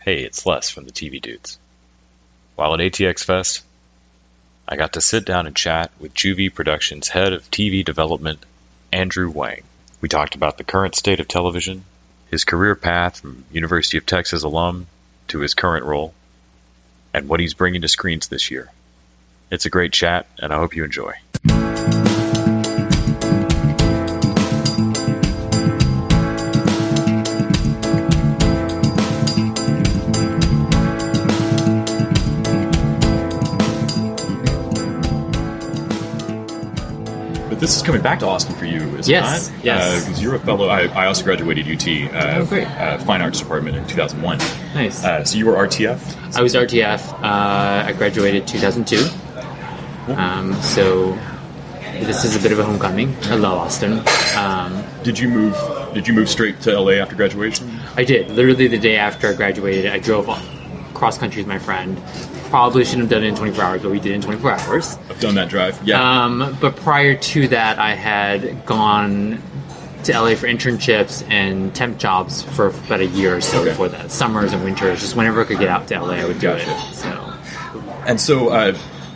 Hey, it's Les from the TV Dudes. While at ATX Fest, I got to sit down and chat with JuVee Productions head of TV development, Andrew Wang. We talked about the current state of television, his career path from University of Texas alum to his current role, and what he's bringing to screens this year. It's a great chat, and I hope you enjoy. This is coming back to Austin for you, is it not? Yes. Because you're a fellow. I also graduated UT, great. Fine Arts Department in 2001. Nice. So you were RTF? I was RTF. I graduated 2002. So this is a bit of a homecoming. I love Austin. Did you move straight to LA after graduation? I did. Literally the day after I graduated, I drove cross country with my friend. Probably shouldn't have done it in 24 hours, but we did it in 24 hours. I've done that drive, yeah. But prior to that, I had gone to LA for internships and temp jobs for about a year or so before that. Summers and winters, just whenever I could get out to LA, I would do it. So. And so,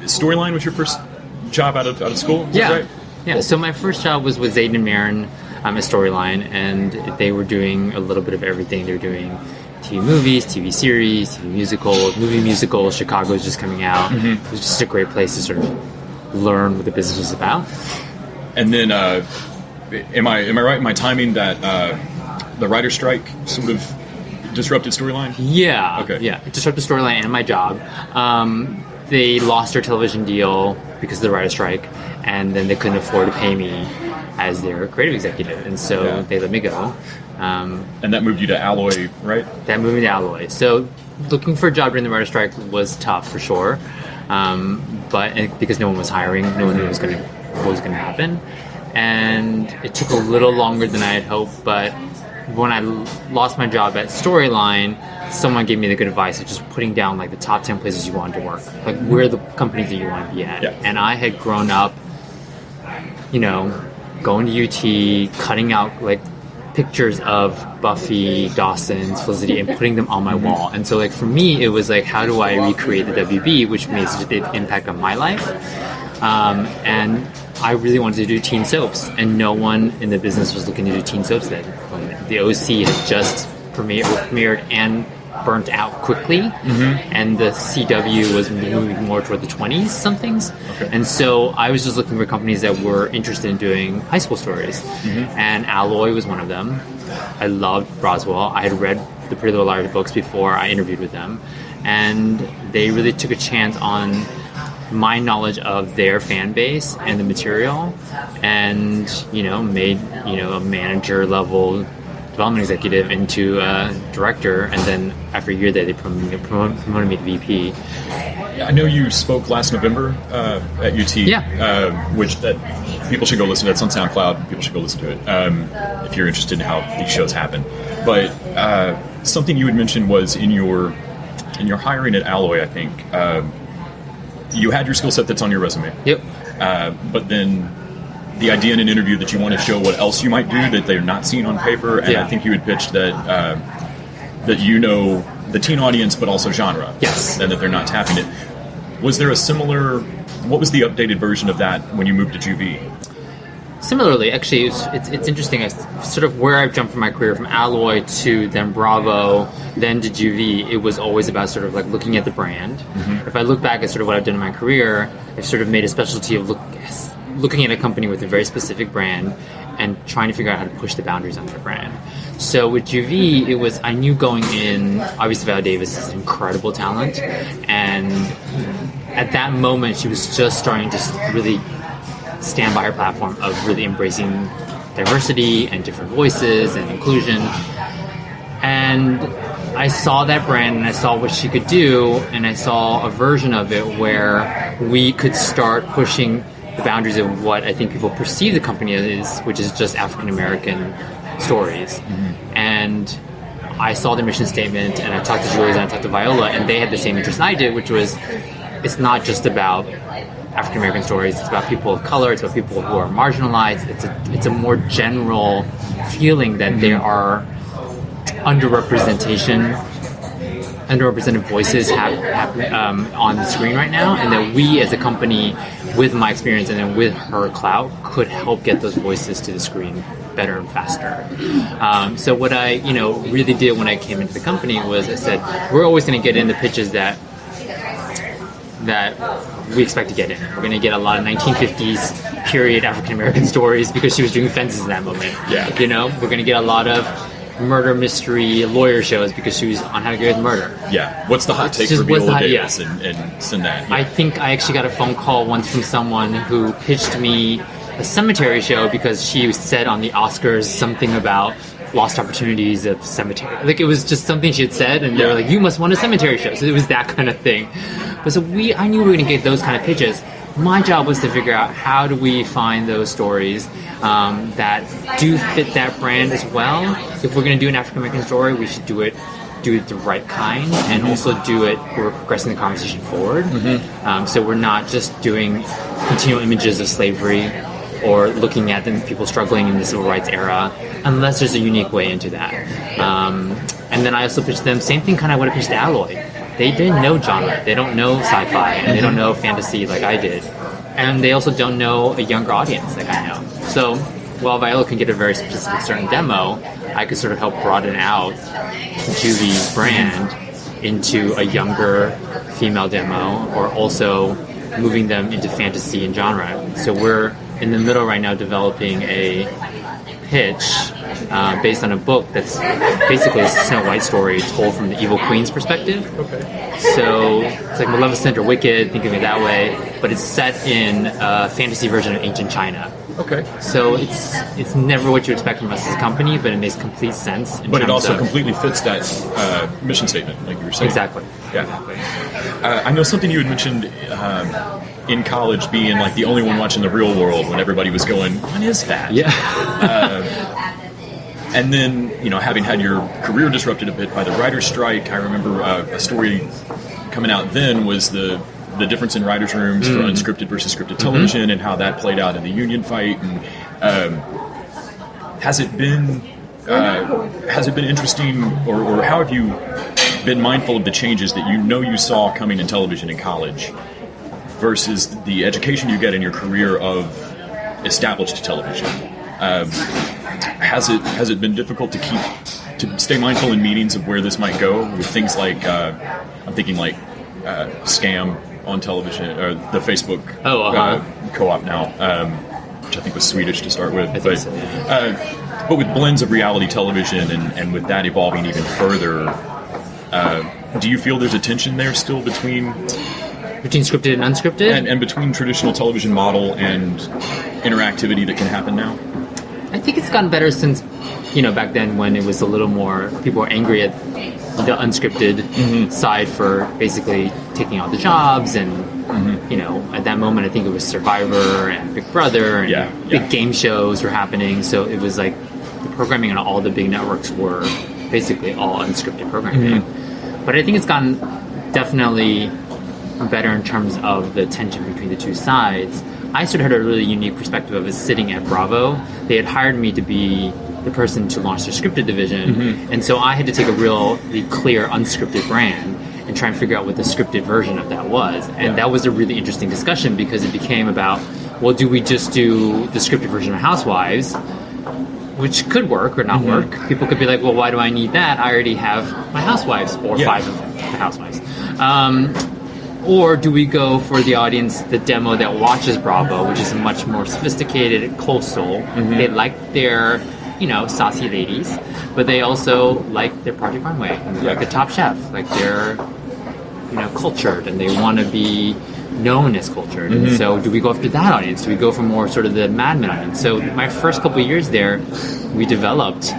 Storyline was your first job out of school? Yeah. Right? Yeah, so my first job was with Zayden and Marin at Storyline, and they were doing a little bit of everything. They were doing TV movies, TV series, TV musicals, movie musicals. Chicago's just coming out. Mm-hmm. It was just a great place to sort of learn what the business was about. And then, am I right in my timing that the writer's strike sort of disrupted Storyline? Yeah. Okay. Yeah, it disrupted Storyline and my job. They lost their television deal because of the writer's strike, and then they couldn't afford to pay me as their creative executive, and so they let me go. And that moved you to Alloy, right? That moved me to Alloy. So looking for a job during the writer's strike was tough for sure, but because no one was hiring, no one knew what was going to happen, and it took a little longer than I had hoped. But when I lost my job at Storyline, someone gave me the good advice of just putting down like the top 10 places you wanted to work, like where are the companies that you want to be at. Yeah. And I had grown up, going to UT, cutting out like pictures of Buffy, Dawson's, Felicity, and putting them on my wall. And so like for me, it was like, how do I recreate the WB, which made such a big impact on my life? And I really wanted to do teen soaps, and no one in the business was looking to do teen soaps then. The OC had just premiered and burnt out quickly, and the CW was moving more toward the 20s somethings. Okay. And so I was just looking for companies that were interested in doing high school stories, and Alloy was one of them. I loved Roswell. I had read the Pretty Little Liars books before I interviewed with them, and they really took a chance on my knowledge of their fan base and the material, and made a manager level development executive into a director, and then after a year there they promoted me to VP. I know you spoke last November at UT, which that people should go listen to. It's on SoundCloud. People should go listen to it if you're interested in how these shows happen. But something you had mentioned was in your hiring at Alloy, I think you had your skill set that's on your resume. Yep. But then the idea in an interview that you want to show what else you might do that they're not seeing on paper, and I think you had pitched that the teen audience, but also genre. Yes. And that they're not tapping it. Was there a similar? What was the updated version of that when you moved to JuVee? Similarly, actually, it's interesting. Sort of where I've jumped from my career, from Alloy to then Bravo, then to JuVee, it was always about sort of like looking at the brand. Mm-hmm. If I look back at sort of what I've done in my career, I've sort of made a specialty of looking at a company with a very specific brand and trying to figure out how to push the boundaries on their brand. So with JuVee, it was, I knew going in, obviously Viola Davis is an incredible talent, and at that moment she was just starting to really stand by her platform of really embracing diversity and different voices and inclusion. And I saw that brand and I saw what she could do, and I saw a version of it where we could start pushing the boundaries of what I think people perceive the company as, which is just African American stories. Mm-hmm. And I saw their mission statement, and I talked to Julia and I talked to Viola, and they had the same interest I did, which was it's not just about African American stories, it's about people of color, it's about people who are marginalized. It's a more general feeling that there are underrepresentation underrepresented voices have on the screen right now, and that we as a company, with my experience and then with her clout, could help get those voices to the screen better and faster. So what I really did when I came into the company was I said, we're always going to get in the pitches that we expect to get in. We're going to get a lot of 1950s period African American stories because she was doing fences in that moment. Yeah. We're going to get a lot of murder mystery lawyer shows because she was on How to Get Away with Murder. Yeah. What's the hot take for Viola Davis and send that? Yeah. I think I actually got a phone call once from someone who pitched me a cemetery show because she said on the Oscars something about lost opportunities of cemetery. Like, it was just something she had said, and they were like, you must want a cemetery show. So it was that kind of thing. But so I knew we were going to get those kind of pitches. My job was to figure out how do we find those stories that do fit that brand as well. If we're going to do an African American story, we should do it the right kind, and also do it, we're progressing the conversation forward. So we're not just doing continual images of slavery or looking at people struggling in the civil rights era, unless there's a unique way into that. And then I also pitched them, same thing kind of what I pitched to Alloy. They didn't know genre, they don't know sci-fi, and they don't know fantasy like I did. And they also don't know a younger audience like I know. So while Viola can get a very specific certain demo, I could sort of help broaden out JuVee's brand into a younger female demo, or also moving them into fantasy and genre. So we're in the middle right now developing a pitch based on a book that's basically a Snow White story told from the evil queen's perspective. Okay. So it's like Maleficent or Wicked, think of it that way, but it's set in a fantasy version of ancient China. Okay. So it's never what you expect from us as a company, but it makes complete sense. But it also completely fits that mission statement, like you were saying. Exactly. Yeah. Exactly. I know something you had mentioned in college being like the only one watching The Real World when everybody was going, what is that? Yeah. And then, having had your career disrupted a bit by the writer's strike, I remember a story coming out then was the difference in writers' rooms for unscripted versus scripted television, and how that played out in the union fight. And has it been interesting, or how have you been mindful of the changes that you saw coming in television in college versus the education you get in your career of established television? Has it been difficult to stay mindful in meetings of where this might go with things like I'm thinking like Scam on television, or the Facebook co-op now, which I think was Swedish to start with, but with blends of reality television and with that evolving even further, do you feel there's a tension there still between scripted and unscripted, and between traditional television model and interactivity that can happen now? I think it's gotten better since, back then when it was a little more, people were angry at the unscripted side for basically taking all the jobs, and at that moment I think it was Survivor and Big Brother and big game shows were happening, so it was like the programming on all the big networks were basically all unscripted programming. But I think it's gotten definitely better in terms of the tension between the two sides. I sort of had a really unique perspective of it sitting at Bravo. They had hired me to be the person to launch their scripted division, and so I had to take a really clear unscripted brand and try and figure out what the scripted version of that was. And that was a really interesting discussion, because it became about, well, do we just do the scripted version of Housewives, which could work or not work. People could be like, well, why do I need that? I already have my Housewives, or 5 of the Housewives. Or do we go for the audience, the demo that watches Bravo, which is much more sophisticated and coastal. They like their, saucy ladies, but they also like their Project Runway, and they like the Top Chef. Like, they're, cultured, and they want to be known as cultured. And so do we go after that audience? Do we go for more sort of the Mad Men audience? So my first couple of years there, we developed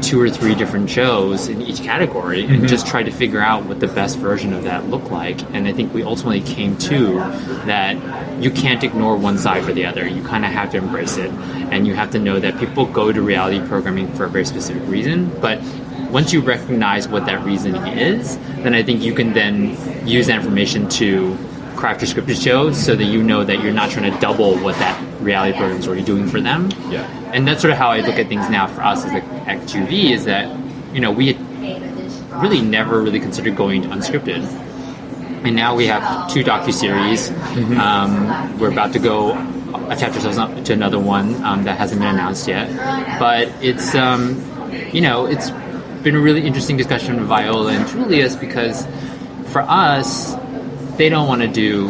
2 or 3 different shows in each category and just tried to figure out what the best version of that looked like. And I think we ultimately came to that you can't ignore one side for the other. You kind of have to embrace it, and you have to know that people go to reality programming for a very specific reason. But once you recognize what that reasoning is, then I think you can then use that information to craft your scripted shows, so that you know that you're not trying to double what that reality program is already doing for them. And that's sort of how I look at things now for us as at JuVee, is that, we really never really considered going to unscripted. And now we have 2 docuseries. We're about to go attach ourselves up to another one that hasn't been announced yet. But it's, it's been a really interesting discussion with Viola and Julius, because for us, they don't want to do,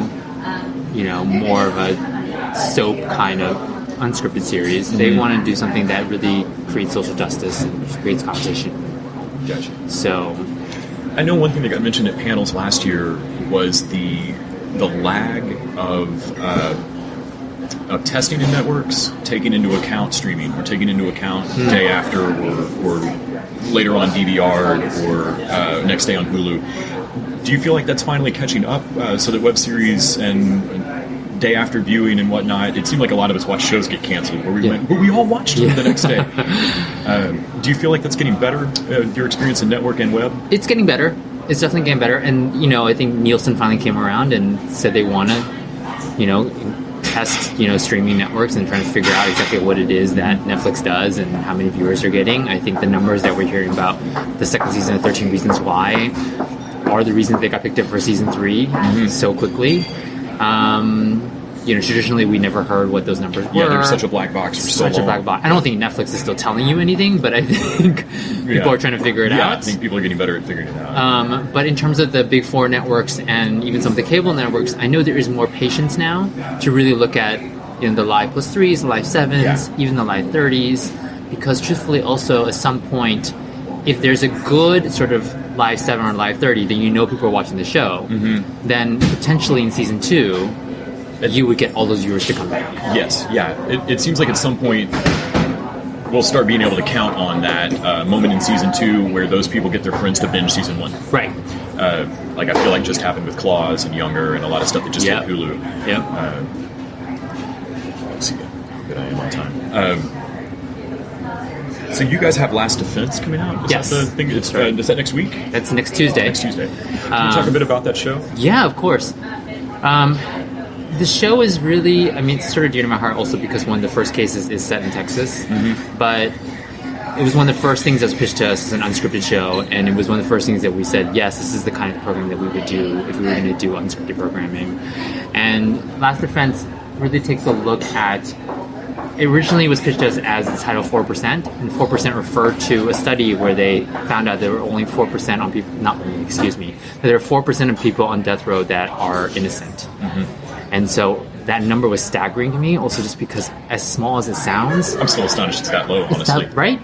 more of a soap kind of unscripted series. They want to do something that really creates social justice and creates conversation. Gotcha. So, I know one thing that got mentioned at panels last year was the lag of testing in networks, taking into account streaming, or taking into account day after, or later on DVR, or next day on Hulu. Do you feel like that's finally catching up, so that web series and day after viewing and whatnot, it seemed like a lot of us watched shows get canceled where we went, but we all watched them the next day. Do you feel like that's getting better, your experience in network and web? It's getting better. It's definitely getting better. And, I think Nielsen finally came around and said they want to, test, streaming networks and trying to figure out exactly what it is that Netflix does and how many viewers they're getting. I think the numbers that we're hearing about the second season of 13 Reasons Why are the reasons they got picked up for season 3 so quickly. Traditionally we never heard what those numbers were. Yeah, they were such a black box for so long. Such a black box. I don't think Netflix is still telling you anything, but I think people are trying to figure it out. Yeah, I think people are getting better at figuring it out. But in terms of the big 4 networks and even some of the cable networks, I know there is more patience now to really look at the Live Plus 3s, the Live 7s, even the Live 30s, because truthfully also at some point, if there's a good sort of Live 7 or Live 30, then people are watching the show, then potentially in season 2, you would get all those viewers to come back. Yes, yeah. It seems like at some point we'll start being able to count on that moment in season 2 where those people get their friends to binge season 1. Right. Like I feel like just happened with Claws and Younger and a lot of stuff that just hit Hulu. Yeah. Let's see how good I am on time. So you guys have Last Defense coming out? Yes. That the thing? Is that next week? That's next Tuesday. Next Tuesday. Can you talk a bit about that show? Yeah, of course. The show is really, it's sort of dear to my heart also because one of the first cases is set in Texas, but it was one of the first things that was pitched to us as an unscripted show, and it was one of the first things that we said, yes, this is the kind of program that we would do if we were going to do unscripted programming. And Last Defense really takes a look at, it originally was pitched to us as the title 4%, and 4% referred to a study where they found out there were only 4% on people, that there are 4% of people on death row that are innocent. And so that number was staggering to me, also just because as small as it sounds... I'm still astonished it's that low, honestly. Right?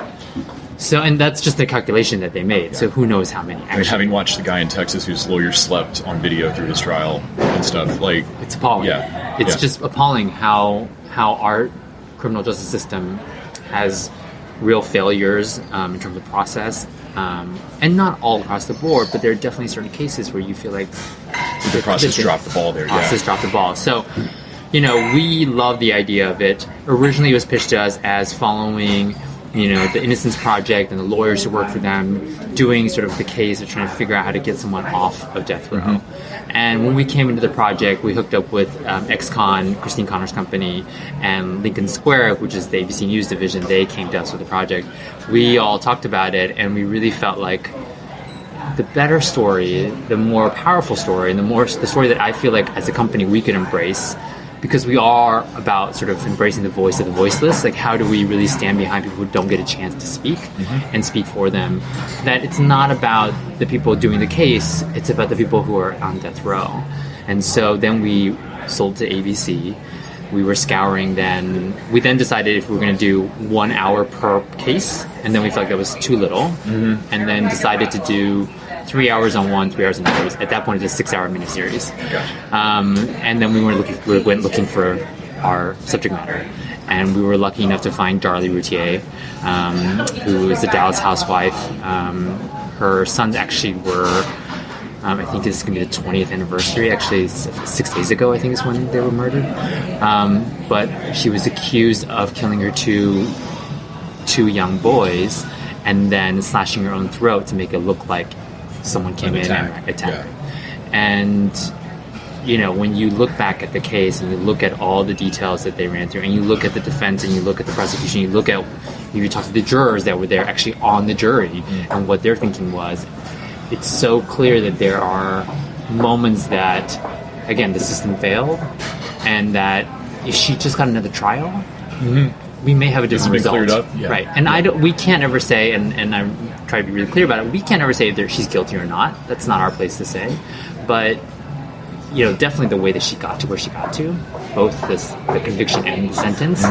So, and that's just the calculation that they made, so who knows how many actually... having watched the guy in Texas whose lawyer slept on video through his trial and stuff, it's appalling. Yeah. It's just appalling how our criminal justice system has real failures in terms of process. And not all across the board, but there are definitely certain cases where you feel like the process dropped the ball there. Process dropped the ball. So, we love the idea of it. Originally, it was pitched to us as following, the Innocence Project and the lawyers who work for them, doing sort of the case of trying to figure out how to get someone off of death row. And when we came into the project, we hooked up with ex-Con, Christine Connor's company, and Lincoln Square, which is the ABC News division. They came to us with the project. We all talked about it, and we really felt like the better story, the more powerful story, and the story that I feel like as a company we could embrace, because we are about sort of embracing the voice of the voiceless. Like, how do we really stand behind people who don't get a chance to speak and speak for them? That it's not about the people doing the case, it's about the people who are on death row. And so then we sold to ABC. We were scouring then. We then decided if we were going to do 1 hour per case, and then we felt like that was too little, and then decided to do 3 hours on one, 3 hours on the others. At that point, it's a 6-hour miniseries. And then we went looking for our subject matter. And we were lucky enough to find Darlie Routier, who is a Dallas housewife. Her sons actually were, I think this is going to be the 20th anniversary. Actually, 6 days ago, I think is when they were murdered. But she was accused of killing her two young boys and then slashing her own throat to make it look like someone came in and attacked. And when you look back at the case and you look at all the details that they ran through, and you look at the defense and you look at the prosecution, you talk to the jurors that were there actually on the jury and what their thinking was, it's so clear that there are moments that, again, the system failed, and that if she just got another trial, we may have a different result. Cleared up? Yeah. Right. And we can't ever say, and I try to be really clear about it, we can't ever say that she's guilty or not. That's not our place to say. But, you know, definitely the way that she got to where she got to, both the conviction and the sentence,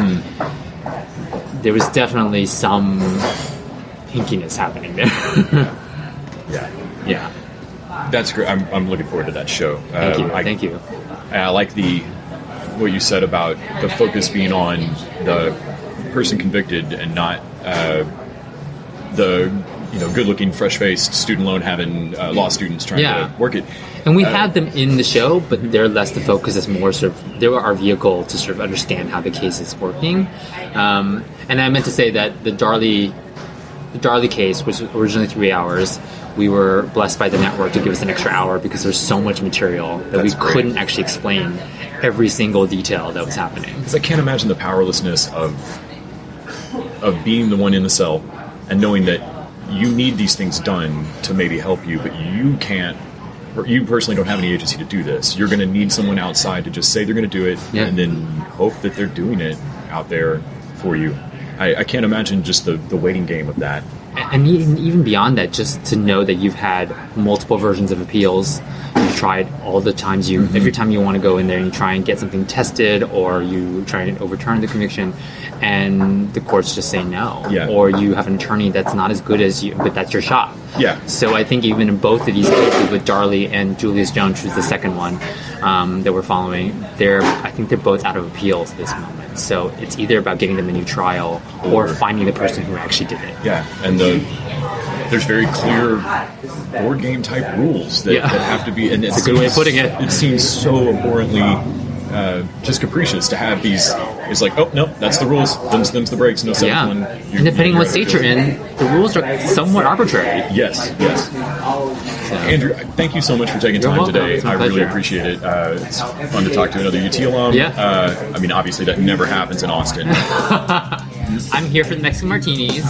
there was definitely some hinkiness happening there. Yeah. That's great. I'm looking forward to that show. Thank you. I like what you said about the focus being on the person convicted and not the good-looking, fresh-faced student loan having law students trying to work it. And we have them in the show, but they're less the focus. It's more sort of they were our vehicle to sort of understand how the case is working. And I meant to say that the Darlie case was originally 3 hours. We were blessed by the network to give us an extra hour because there's so much material that we couldn't actually explain every single detail that was happening. Because I can't imagine the powerlessness of being the one in the cell and knowing that you need these things done to maybe help you, but you can't, or you personally don't have any agency to do this. You're going to need someone outside to just say they're going to do it and then hope that they're doing it out there for you. I can't imagine just the waiting game of that. And even beyond that, just to know that you've had multiple versions of appeals, you've tried all the times every time you want to go in there and you try and get something tested, or you try and overturn the conviction, and the courts just say no. Or you have an attorney that's not as good as you, but that's your shot. So I think even in both of these cases with Darlie and Julius Jones, who's the second one that we're following, I think they're both out of appeals at this moment. So it's either about getting them a new trial or finding the person who actually did it. And there's very clear board game type rules that have to be. And it's a good way of putting it. It seems so abhorrently just capricious to have these. It's like, oh no, that's the rules. Them's the breaks. No seventh one. And depending on what state you're in, the rules are somewhat arbitrary. Yes. Andrew, thank you so much for taking time today. I really appreciate it. It's fun to talk to another UT alum. I mean, obviously that never happens in Austin. I'm here for the Mexican martinis.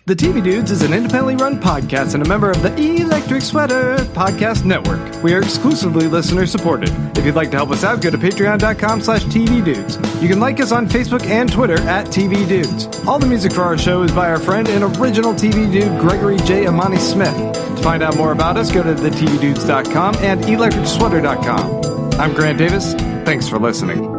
The TV Dudes is an independently run podcast and a member of the Electric Sweater Podcast Network. We are exclusively listener-supported. If you'd like to help us out, go to patreon.com/TVDudes. You can like us on Facebook and Twitter @TV Dudes. All the music for our show is by our friend and original TV Dude, Gregory J. Amani Smith. To find out more about us, go to thetvdudes.com and electricsweater.com. I'm Grant Davis. Thanks for listening.